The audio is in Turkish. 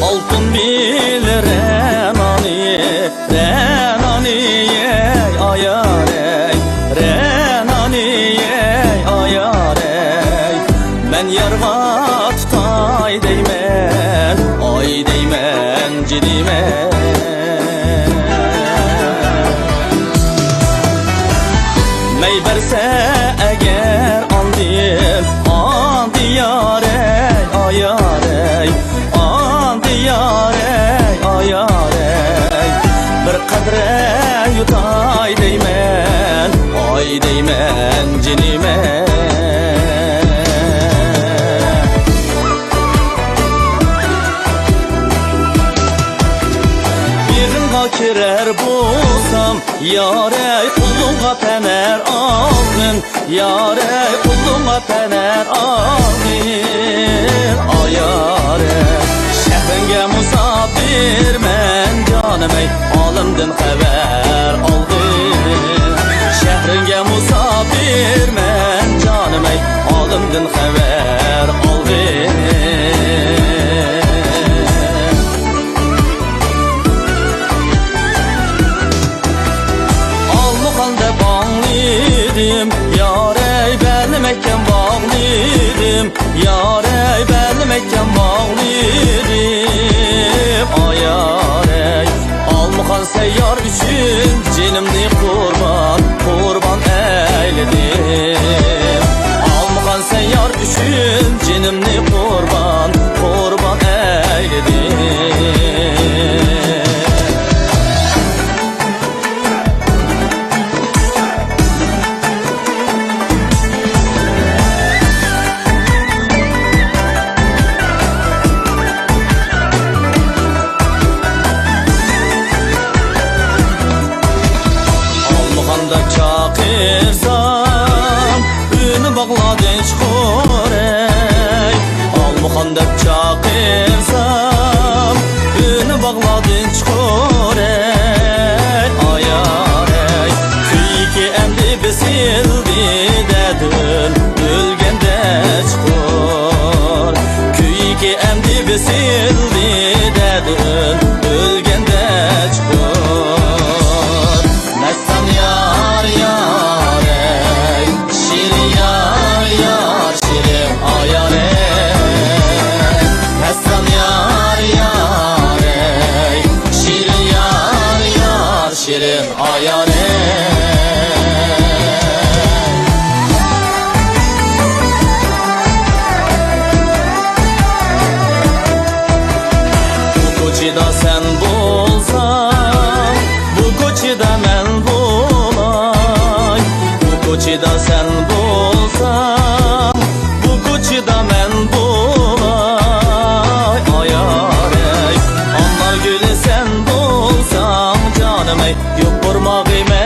Altın bil Renaniye ayarey, Renaniye ayarey. Ben yarga tutay deymen, ay deymen cidime. Mey berse eğer andim, andi yarey ayarey, yarey ayarey. Bir kadre yutay deymen, ay deymen cinime. Biringa kirer bulsam yarey, kulluğa pener alın, yarey kulluğa pener alın ayarey. Şehrenge musafir men canım ey, alımdın haber aldım. Şehrenge musafir men canım ey, alımdın haber aldım. Almuqanda bağlıydım yarey, benim ekken bağlıydım yarey, benim ekken bağlıydım ayarey. Almuqan seyyar üçün cinimni kurban eyledim. Almuqan seyyar üçün cinimni kurban eyledim. Çakırsam ünü bağladın çukurey. Almuqanda çakırsam ünü bağladın çukurey ayarey. Kuyki emdi besildi dedin ölgende çukur. Kuyki emdi besildi dedin ölgende çukur. Messan yar yarey, şirin yar yar şirin ayarey. Messan yar yarey, şirin yar yar şirin ayarey. Bu koçida sen bulsan, bu koçida men bulay. Bu koçida sen bulsan, bu koçida men bulay ayarey. Anlar gülü sen bulsan canım ey, yok vurma kıymet.